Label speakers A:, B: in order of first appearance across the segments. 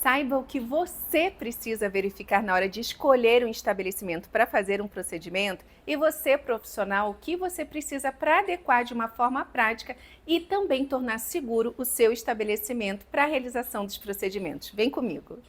A: Saiba o que você precisa verificar na hora de escolher um estabelecimento para fazer um procedimento e você, profissional, o que você precisa para adequar de uma forma prática e também tornar seguro o seu estabelecimento para a realização dos procedimentos. Vem comigo!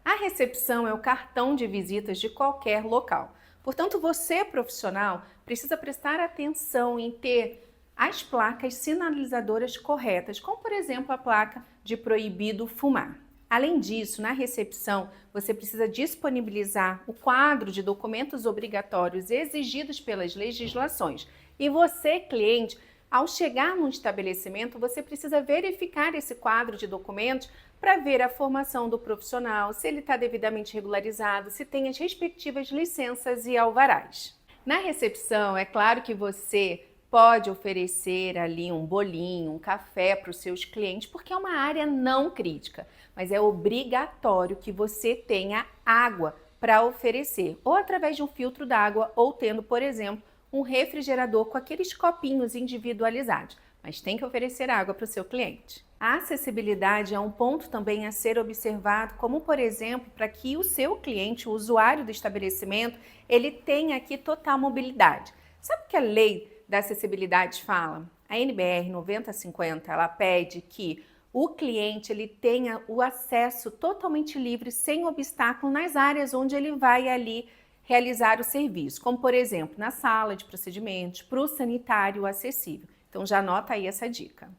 A: A recepção é o cartão de visitas de qualquer local. Portanto, você, profissional, precisa prestar atenção em ter as placas sinalizadoras corretas, como por exemplo a placa de proibido fumar. Além disso, na recepção, você precisa disponibilizar o quadro de documentos obrigatórios exigidos pelas legislações. E você, cliente, ao chegar num estabelecimento, você precisa verificar esse quadro de documentos para ver a formação do profissional, se ele está devidamente regularizado, se tem as respectivas licenças e alvarás. Na recepção, é claro que você pode oferecer ali um bolinho, um café para os seus clientes, porque é uma área não crítica, mas é obrigatório que você tenha água para oferecer, ou através de um filtro d'água, ou tendo, por exemplo, um refrigerador com aqueles copinhos individualizados, mas tem que oferecer água para o seu cliente. A acessibilidade é um ponto também a ser observado, como por exemplo, para que o seu cliente, o usuário do estabelecimento, ele tenha aqui total mobilidade. Sabe o que a lei da acessibilidade fala? A NBR 9050, ela pede que o cliente ele tenha o acesso totalmente livre, sem obstáculo, nas áreas onde ele vai ali realizar o serviço, como por exemplo, na sala de procedimentos, para o sanitário acessível. Então já anota aí essa dica.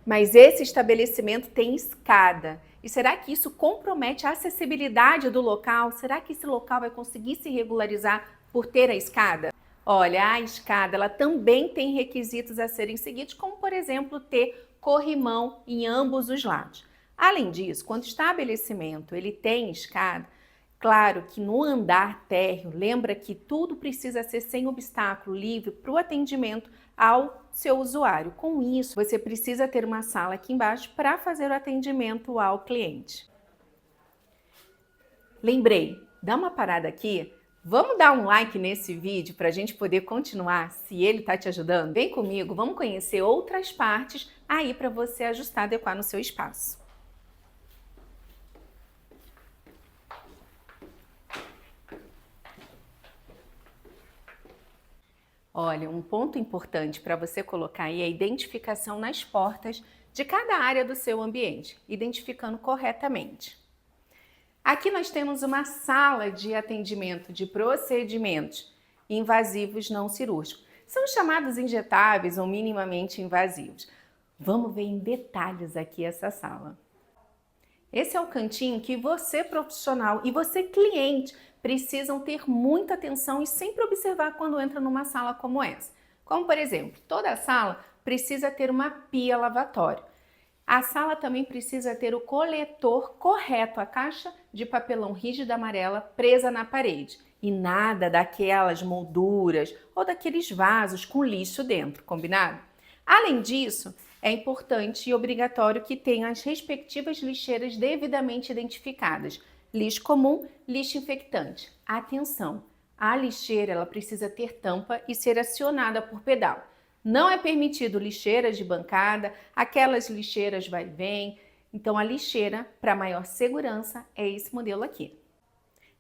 A: Mas esse estabelecimento tem escada. E será que isso compromete a acessibilidade do local? Será que esse local vai conseguir se regularizar por ter a escada? Olha, a escada ela também tem requisitos a serem seguidos, como por exemplo ter corrimão em ambos os lados. Além disso, quando o estabelecimento ele tem escada, claro que no andar térreo, lembra que tudo precisa ser sem obstáculo, livre para o atendimento ao seu usuário. Com isso, você precisa ter uma sala aqui embaixo para fazer o atendimento ao cliente. Lembrei, dá uma parada aqui. Vamos dar um like nesse vídeo para a gente poder continuar, se ele está te ajudando? Vem comigo, vamos conhecer outras partes aí para você ajustar, adequar no seu espaço. Olha, um ponto importante para você colocar aí é a identificação nas portas de cada área do seu ambiente, identificando corretamente. Aqui nós temos uma sala de atendimento de procedimentos invasivos não cirúrgicos. São chamados injetáveis ou minimamente invasivos. Vamos ver em detalhes aqui essa sala. Esse é o cantinho que você, profissional, e você, cliente, precisam ter muita atenção e sempre observar quando entra numa sala como essa. Como, por exemplo, toda sala precisa ter uma pia lavatória. A sala também precisa ter o coletor correto, a caixa de papelão rígida amarela presa na parede. E nada daquelas molduras ou daqueles vasos com lixo dentro, combinado? Além disso, é importante e obrigatório que tenha as respectivas lixeiras devidamente identificadas. Lixo comum, lixo infectante. Atenção, a lixeira ela precisa ter tampa e ser acionada por pedal. Não é permitido lixeiras de bancada, aquelas lixeiras vai e vem. Então a lixeira, para maior segurança, é esse modelo aqui.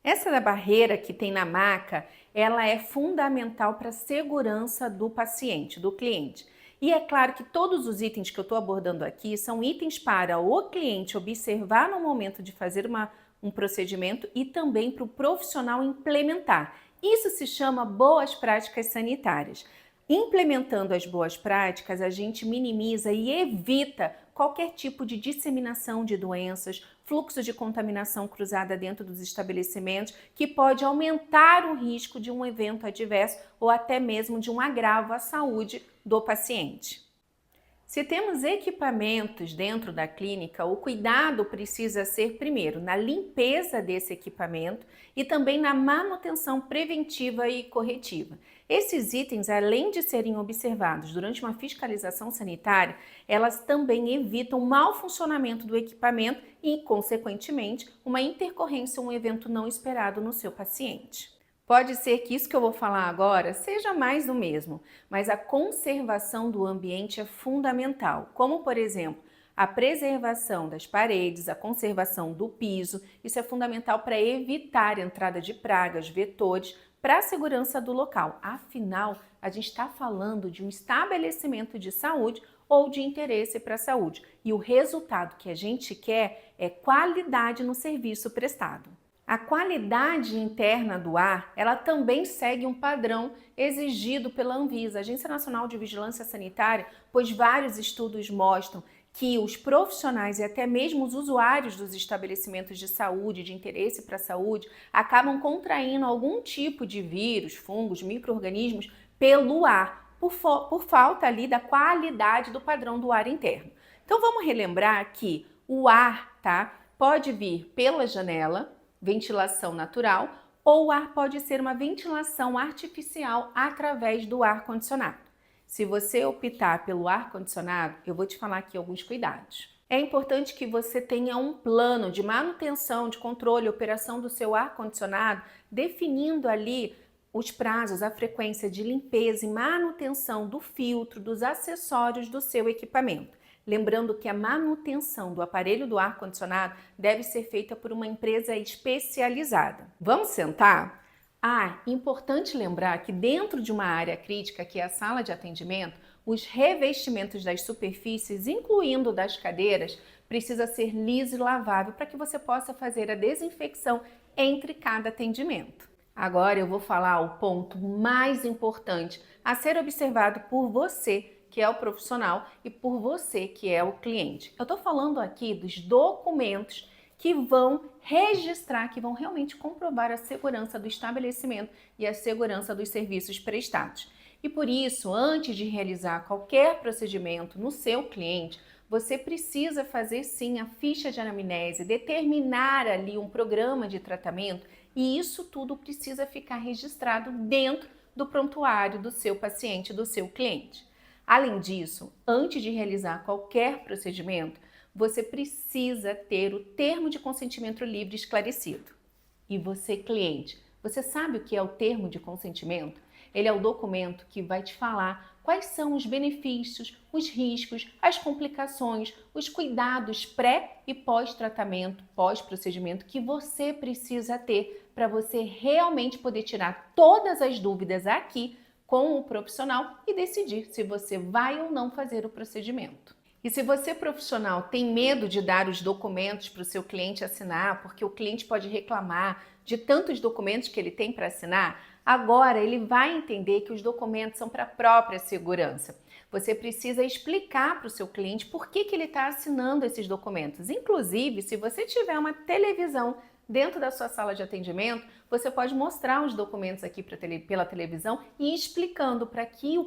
A: Essa da barreira que tem na maca, ela é fundamental para a segurança do paciente, do cliente. E é claro que todos os itens que eu estou abordando aqui são itens para o cliente observar no momento de fazer um procedimento e também para o profissional implementar. Isso se chama boas práticas sanitárias. Implementando as boas práticas, a gente minimiza e evita qualquer tipo de disseminação de doenças, fluxo de contaminação cruzada dentro dos estabelecimentos, que pode aumentar o risco de um evento adverso ou até mesmo de um agravo à saúde do paciente. Se temos equipamentos dentro da clínica, o cuidado precisa ser primeiro na limpeza desse equipamento e também na manutenção preventiva e corretiva. Esses itens, além de serem observados durante uma fiscalização sanitária, elas também evitam o mau funcionamento do equipamento e, consequentemente, uma intercorrência ou um evento não esperado no seu paciente. Pode ser que isso que eu vou falar agora seja mais do mesmo, mas a conservação do ambiente é fundamental, como por exemplo, a preservação das paredes, a conservação do piso. Isso é fundamental para evitar a entrada de pragas, vetores, para a segurança do local. Afinal, a gente está falando de um estabelecimento de saúde ou de interesse para a saúde. E o resultado que a gente quer é qualidade no serviço prestado. A qualidade interna do ar, ela também segue um padrão exigido pela Anvisa, Agência Nacional de Vigilância Sanitária, pois vários estudos mostram que os profissionais e até mesmo os usuários dos estabelecimentos de saúde, de interesse para a saúde, acabam contraindo algum tipo de vírus, fungos, micro-organismos pelo ar, por falta ali da qualidade do padrão do ar interno. Então vamos relembrar que o ar, tá, pode vir pela janela, ventilação natural, ou o ar pode ser uma ventilação artificial através do ar-condicionado. Se você optar pelo ar-condicionado, eu vou te falar aqui alguns cuidados. É importante que você tenha um plano de manutenção, de controle e operação do seu ar-condicionado, definindo ali os prazos, a frequência de limpeza e manutenção do filtro, dos acessórios do seu equipamento. Lembrando que a manutenção do aparelho do ar-condicionado deve ser feita por uma empresa especializada. Vamos sentar? Importante lembrar que dentro de uma área crítica, que é a sala de atendimento, os revestimentos das superfícies, incluindo das cadeiras, precisa ser liso e lavável para que você possa fazer a desinfecção entre cada atendimento. Agora eu vou falar o ponto mais importante a ser observado por você, que é o profissional, e por você, que é o cliente. Eu estou falando aqui dos documentos que vão registrar, que vão realmente comprovar a segurança do estabelecimento e a segurança dos serviços prestados. E por isso, antes de realizar qualquer procedimento no seu cliente, você precisa fazer sim a ficha de anamnese, determinar ali um programa de tratamento, e isso tudo precisa ficar registrado dentro do prontuário do seu paciente, do seu cliente. Além disso, antes de realizar qualquer procedimento, você precisa ter o termo de consentimento livre esclarecido. E você, cliente, você sabe o que é o termo de consentimento? Ele é o documento que vai te falar quais são os benefícios, os riscos, as complicações, os cuidados pré e pós-tratamento, pós-procedimento que você precisa ter para você realmente poder tirar todas as dúvidas aqui com o profissional e decidir se você vai ou não fazer o procedimento. E se você, profissional, tem medo de dar os documentos para o seu cliente assinar, porque o cliente pode reclamar de tantos documentos que ele tem para assinar, agora ele vai entender que os documentos são para a própria segurança. Você precisa explicar para o seu cliente por que ele está assinando esses documentos. Inclusive, se você tiver uma televisão dentro da sua sala de atendimento, você pode mostrar os documentos aqui pela televisão e explicando para que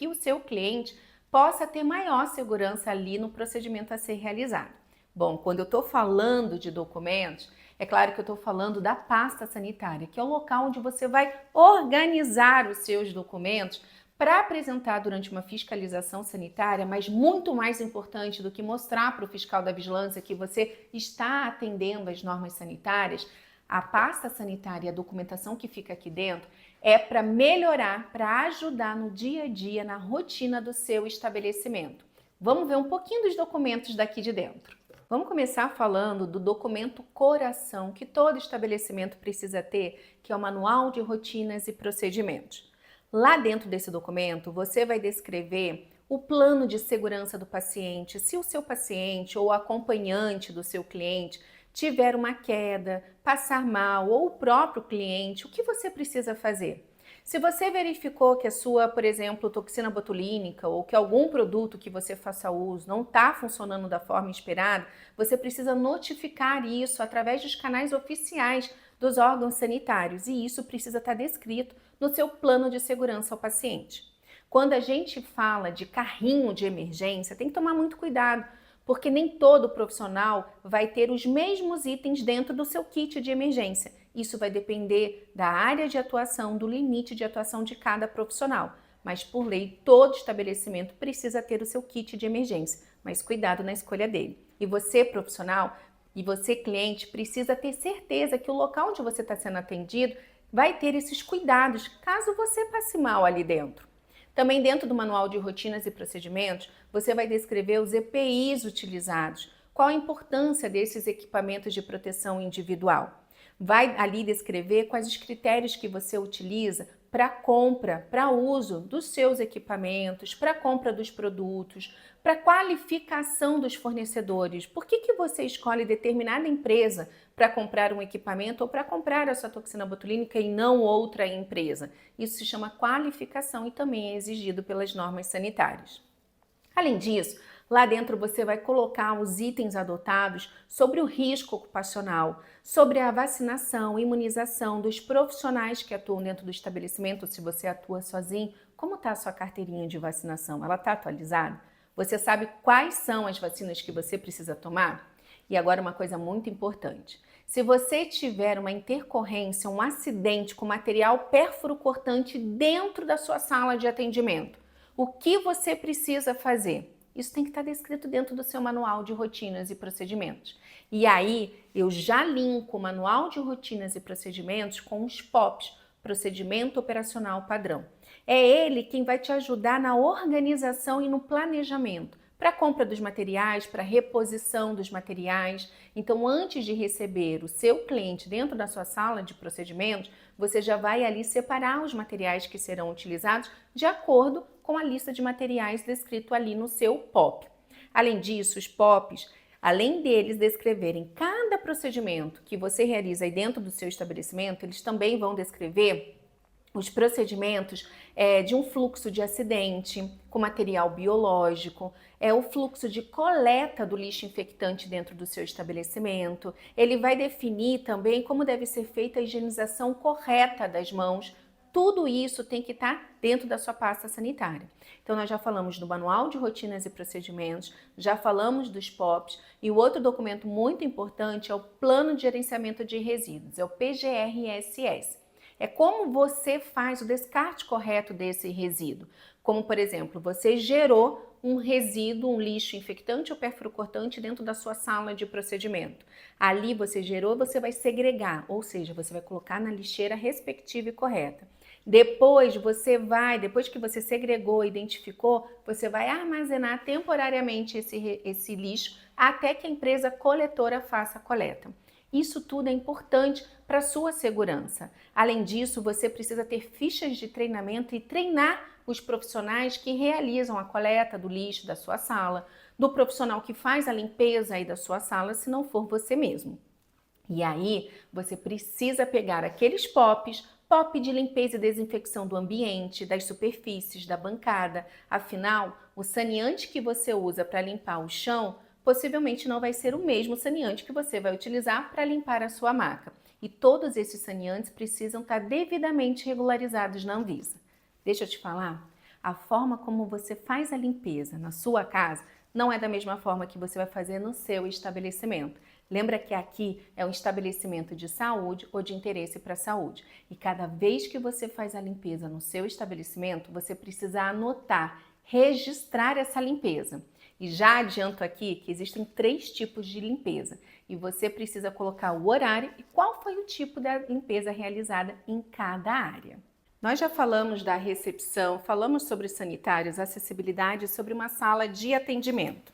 A: o seu cliente possa ter maior segurança ali no procedimento a ser realizado. Bom, quando eu estou falando de documentos, é claro que eu estou falando da pasta sanitária, que é o local onde você vai organizar os seus documentos para apresentar durante uma fiscalização sanitária, mas muito mais importante do que mostrar para o fiscal da vigilância que você está atendendo às normas sanitárias, a pasta sanitária e a documentação que fica aqui dentro é para melhorar, para ajudar no dia a dia, na rotina do seu estabelecimento. Vamos ver um pouquinho dos documentos daqui de dentro. Vamos começar falando do documento coração que todo estabelecimento precisa ter, que é o Manual de Rotinas e Procedimentos. Lá dentro desse documento, você vai descrever o plano de segurança do paciente, se o seu paciente ou acompanhante do seu cliente tiver uma queda, passar mal ou o próprio cliente, o que você precisa fazer? Se você verificou que a sua, por exemplo, toxina botulínica ou que algum produto que você faça uso não está funcionando da forma esperada, você precisa notificar isso através dos canais oficiais dos órgãos sanitários e isso precisa estar descrito no seu plano de segurança ao paciente. Quando a gente fala de carrinho de emergência, tem que tomar muito cuidado, porque nem todo profissional vai ter os mesmos itens dentro do seu kit de emergência. Isso vai depender da área de atuação, do limite de atuação de cada profissional. Mas, por lei, todo estabelecimento precisa ter o seu kit de emergência, mas cuidado na escolha dele. E você, profissional, e você, cliente, precisa ter certeza que o local onde você está sendo atendido vai ter esses cuidados, caso você passe mal ali dentro. Também dentro do manual de rotinas e procedimentos, você vai descrever os EPIs utilizados, qual a importância desses equipamentos de proteção individual. Vai ali descrever quais os critérios que você utiliza para compra, para uso dos seus equipamentos, para compra dos produtos, para qualificação dos fornecedores. Por que você escolhe determinada empresa para comprar um equipamento ou para comprar a sua toxina botulínica e não outra empresa? Isso se chama qualificação e também é exigido pelas normas sanitárias. Além disso, lá dentro você vai colocar os itens adotados sobre o risco ocupacional, sobre a vacinação, imunização dos profissionais que atuam dentro do estabelecimento. Se você atua sozinho, como está a sua carteirinha de vacinação? Ela está atualizada? Você sabe quais são as vacinas que você precisa tomar? E agora uma coisa muito importante. Se você tiver uma intercorrência, um acidente com material pérfuro cortante dentro da sua sala de atendimento, o que você precisa fazer? Isso tem que estar descrito dentro do seu manual de rotinas e procedimentos. E aí, eu já linko o manual de rotinas e procedimentos com os POPs, Procedimento Operacional Padrão. É ele quem vai te ajudar na organização e no planejamento, para a compra dos materiais, para a reposição dos materiais. Então, antes de receber o seu cliente dentro da sua sala de procedimentos, você já vai ali separar os materiais que serão utilizados de acordo com a lista de materiais descrito ali no seu POP. Além disso, os POPs, além deles descreverem cada procedimento que você realiza aí dentro do seu estabelecimento, eles também vão descrever os procedimentos de um fluxo de acidente com material biológico, o fluxo de coleta do lixo infectante dentro do seu estabelecimento. Ele vai definir também como deve ser feita a higienização correta das mãos. Tudo isso tem que estar dentro da sua pasta sanitária. Então, nós já falamos do Manual de Rotinas e Procedimentos, já falamos dos POPs, e o outro documento muito importante é o Plano de Gerenciamento de Resíduos, é o PGRSS. É como você faz o descarte correto desse resíduo. Como, por exemplo, você gerou um resíduo, um lixo infectante ou pérfuro-cortante dentro da sua sala de procedimento. Ali você gerou, você vai segregar, ou seja, você vai colocar na lixeira respectiva e correta. Depois que você segregou, identificou, você vai armazenar temporariamente esse lixo até que a empresa coletora faça a coleta. Isso tudo é importante para a sua segurança. Além disso, você precisa ter fichas de treinamento e treinar os profissionais que realizam a coleta do lixo da sua sala, do profissional que faz a limpeza aí da sua sala, se não for você mesmo. E aí, você precisa pegar aqueles POPs, POP de limpeza e desinfecção do ambiente, das superfícies, da bancada. Afinal, o saneante que você usa para limpar o chão possivelmente não vai ser o mesmo saneante que você vai utilizar para limpar a sua maca. E todos esses saneantes precisam estar devidamente regularizados na Anvisa. Deixa eu te falar, a forma como você faz a limpeza na sua casa não é da mesma forma que você vai fazer no seu estabelecimento. Lembra que aqui é um estabelecimento de saúde ou de interesse para a saúde. E cada vez que você faz a limpeza no seu estabelecimento, você precisa anotar, registrar essa limpeza. E já adianto aqui que existem 3 tipos de limpeza e você precisa colocar o horário e qual foi o tipo da limpeza realizada em cada área. Nós já falamos da recepção, falamos sobre sanitários, acessibilidade, sobre uma sala de atendimento.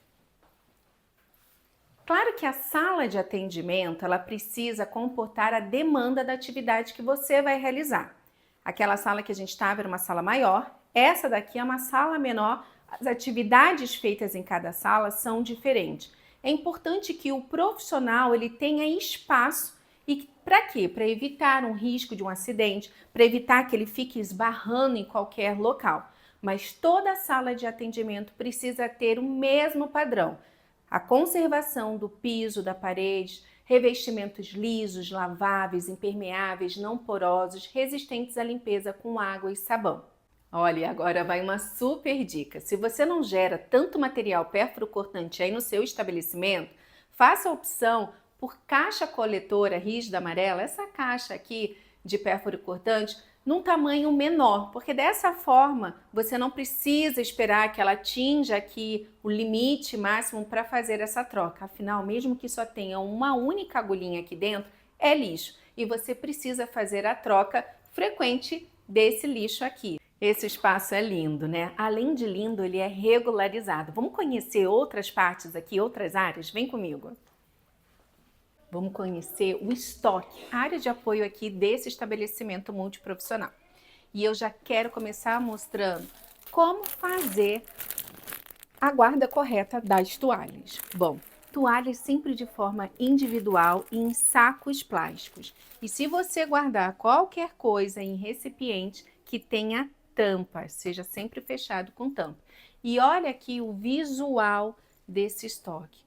A: Claro que a sala de atendimento, ela precisa comportar a demanda da atividade que você vai realizar. Aquela sala que a gente estava era uma sala maior, essa daqui é uma sala menor. As atividades feitas em cada sala são diferentes. É importante que o profissional ele tenha espaço e para quê? Para evitar um risco de um acidente, para evitar que ele fique esbarrando em qualquer local. Mas toda sala de atendimento precisa ter o mesmo padrão. A conservação do piso, da parede, revestimentos lisos, laváveis, impermeáveis, não porosos, resistentes à limpeza com água e sabão. Olha, agora vai uma super dica. Se você não gera tanto material pérfuro-cortante aí no seu estabelecimento, faça a opção por caixa coletora rígida amarela, essa caixa aqui de pérfuro-cortante, num tamanho menor, porque dessa forma você não precisa esperar que ela atinja aqui o limite máximo para fazer essa troca. Afinal, mesmo que só tenha uma única agulhinha aqui dentro, é lixo e você precisa fazer a troca frequente desse lixo aqui. Esse espaço é lindo, né? Além de lindo, ele é regularizado. Vamos conhecer outras partes aqui, outras áreas? Vem comigo. Vamos conhecer o estoque, a área de apoio aqui desse estabelecimento multiprofissional. E eu já quero começar mostrando como fazer a guarda correta das toalhas. Bom, toalhas sempre de forma individual e em sacos plásticos. E se você guardar qualquer coisa em recipiente que tenha tampa, seja sempre fechado com tampa. E olha aqui o visual desse estoque.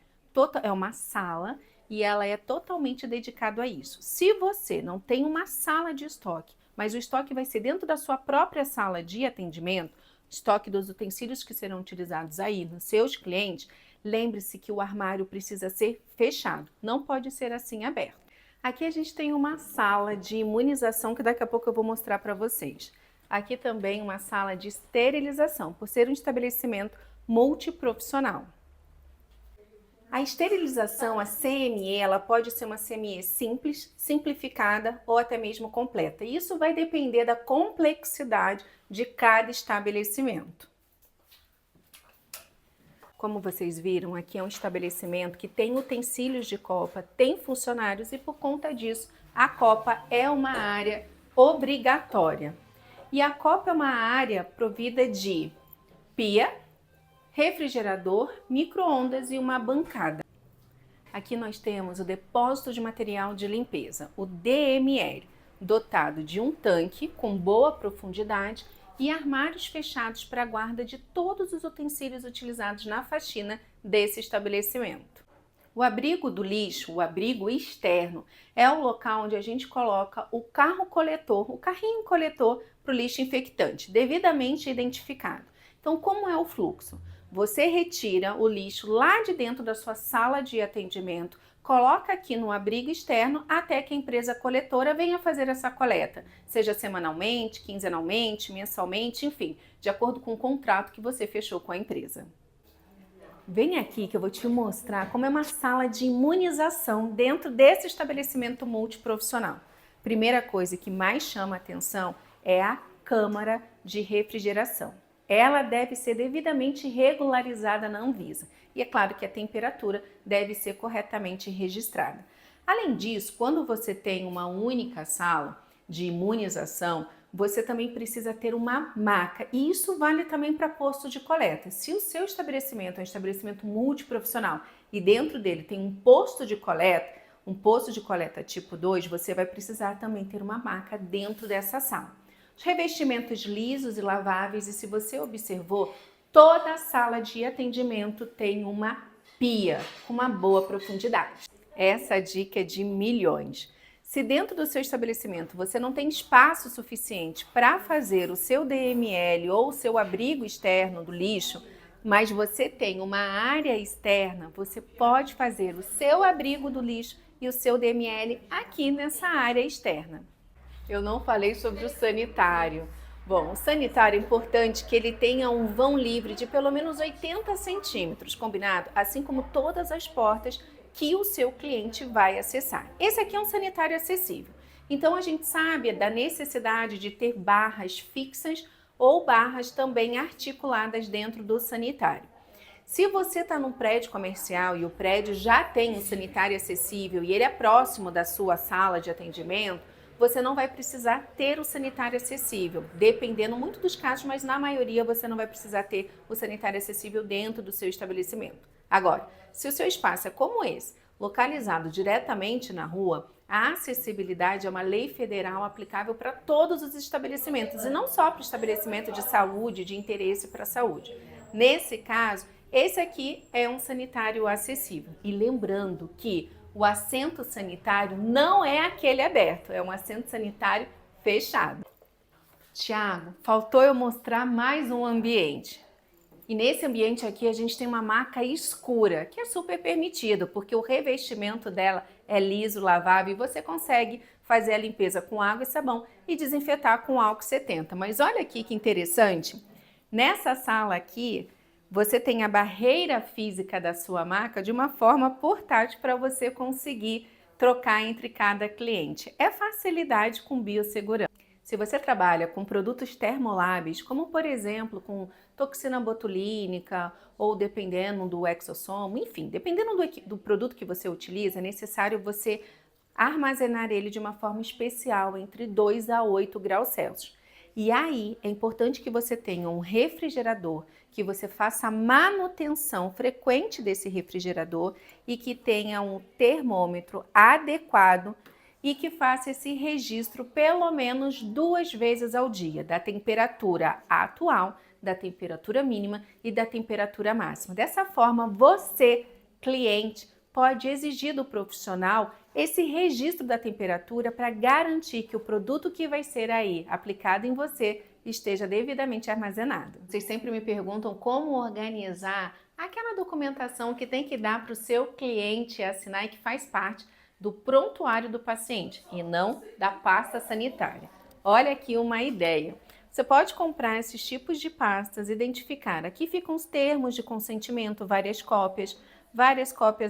A: É uma sala e ela é totalmente dedicada a isso. Se você não tem uma sala de estoque, mas o estoque vai ser dentro da sua própria sala de atendimento, estoque dos utensílios que serão utilizados aí nos seus clientes, lembre-se que o armário precisa ser fechado, não pode ser assim aberto. Aqui a gente tem uma sala de imunização que daqui a pouco eu vou mostrar para vocês. Aqui também uma sala de esterilização, por ser um estabelecimento multiprofissional. A esterilização, a CME, ela pode ser uma CME simples, simplificada ou até mesmo completa. Isso vai depender da complexidade de cada estabelecimento. Como vocês viram, aqui é um estabelecimento que tem utensílios de copa, tem funcionários e por conta disso, a copa é uma área obrigatória. E a copa é uma área provida de pia, refrigerador, micro-ondas e uma bancada. Aqui nós temos o depósito de material de limpeza, o DML, dotado de um tanque com boa profundidade e armários fechados para a guarda de todos os utensílios utilizados na faxina desse estabelecimento. O abrigo do lixo, o abrigo externo, é o local onde a gente coloca o carro coletor, o carrinho coletor para o lixo infectante, devidamente identificado. Então, como é o fluxo? Você retira o lixo lá de dentro da sua sala de atendimento, coloca aqui no abrigo externo até que a empresa coletora venha fazer essa coleta, seja semanalmente, quinzenalmente, mensalmente, enfim, de acordo com o contrato que você fechou com a empresa. Vem aqui que eu vou te mostrar como é uma sala de imunização dentro desse estabelecimento multiprofissional. Primeira coisa que mais chama a atenção é a câmara de refrigeração. Ela deve ser devidamente regularizada na Anvisa. E é claro que a temperatura deve ser corretamente registrada. Além disso, quando você tem uma única sala de imunização, você também precisa ter uma maca. E isso vale também para posto de coleta. Se o seu estabelecimento é um estabelecimento multiprofissional e dentro dele tem um posto de coleta tipo 2, você vai precisar também ter uma maca dentro dessa sala. Os revestimentos lisos e laváveis, e se você observou, toda a sala de atendimento tem uma pia com uma boa profundidade. Essa dica é de milhões. Se dentro do seu estabelecimento você não tem espaço suficiente para fazer o seu DML ou o seu abrigo externo do lixo, mas você tem uma área externa, você pode fazer o seu abrigo do lixo e o seu DML aqui nessa área externa. Eu não falei sobre o sanitário. Bom, o sanitário é importante que ele tenha um vão livre de pelo menos 80 centímetros, combinado? Assim como todas as portas que o seu cliente vai acessar. Esse aqui é um sanitário acessível. Então, a gente sabe da necessidade de ter barras fixas ou barras também articuladas dentro do sanitário. Se você está num prédio comercial e o prédio já tem um sanitário acessível e ele é próximo da sua sala de atendimento, você não vai precisar ter o sanitário acessível, dependendo muito dos casos, mas na maioria você não vai precisar ter o sanitário acessível dentro do seu estabelecimento. Agora, se o seu espaço é como esse, localizado diretamente na rua, a acessibilidade é uma lei federal aplicável para todos os estabelecimentos e não só para o estabelecimento de saúde, de interesse para a saúde. Nesse caso, esse aqui é um sanitário acessível. E lembrando que o assento sanitário não é aquele aberto, é um assento sanitário fechado. Tiago, faltou eu mostrar mais um ambiente. E nesse ambiente aqui a gente tem uma maca escura, que é super permitido, porque o revestimento dela é liso, lavável e você consegue fazer a limpeza com água e sabão e desinfetar com álcool 70. Mas olha aqui que interessante, nessa sala aqui, você tem a barreira física da sua maca de uma forma portátil para você conseguir trocar entre cada cliente. É facilidade com biossegurança. Se você trabalha com produtos termoláveis, como por exemplo com toxina botulínica ou dependendo do exossomo, enfim, dependendo do produto que você utiliza, é necessário você armazenar ele de uma forma especial entre 2 a 8 graus Celsius. E aí é importante que você tenha um refrigerador, que você faça a manutenção frequente desse refrigerador e que tenha um termômetro adequado e que faça esse registro pelo menos 2 vezes ao dia, da temperatura atual, da temperatura mínima e da temperatura máxima. Dessa forma, você, cliente, pode exigir do profissional esse registro da temperatura para garantir que o produto que vai ser aí aplicado em você esteja devidamente armazenado. Vocês sempre me perguntam como organizar aquela documentação que tem que dar para o seu cliente assinar e que faz parte do prontuário do paciente e não da pasta sanitária. Olha aqui uma ideia. Você pode comprar esses tipos de pastas, identificar. Aqui ficam os termos de consentimento, várias cópias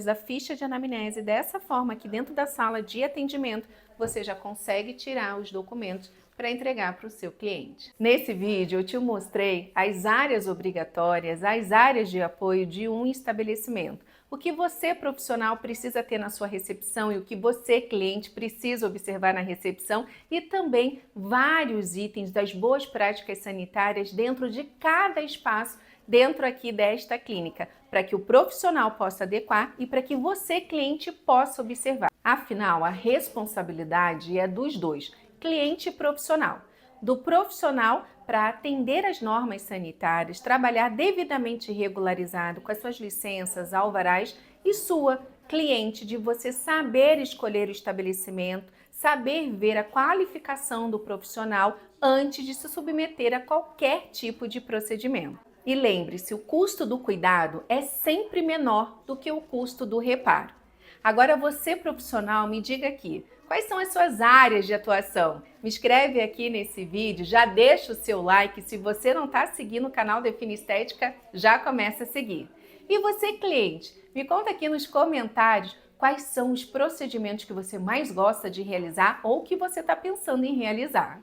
A: da ficha de anamnese. Dessa forma, aqui dentro da sala de atendimento, você já consegue tirar os documentos para entregar para o seu cliente. Nesse vídeo, eu te mostrei as áreas obrigatórias, as áreas de apoio de um estabelecimento. O que você, profissional, precisa ter na sua recepção e o que você, cliente, precisa observar na recepção e também vários itens das boas práticas sanitárias dentro de cada espaço dentro aqui desta clínica, para que o profissional possa adequar e para que você, cliente, possa observar. Afinal, a responsabilidade é dos dois, cliente e profissional. Do profissional para atender as normas sanitárias, trabalhar devidamente regularizado com as suas licenças, alvarás, e sua, cliente, de você saber escolher o estabelecimento, saber ver a qualificação do profissional antes de se submeter a qualquer tipo de procedimento. E lembre-se, o custo do cuidado é sempre menor do que o custo do reparo. Agora você, profissional, me diga aqui, quais são as suas áreas de atuação? Me escreve aqui nesse vídeo, já deixa o seu like, se você não está seguindo o canal Define Estética, já começa a seguir. E você, cliente, me conta aqui nos comentários quais são os procedimentos que você mais gosta de realizar ou que você está pensando em realizar.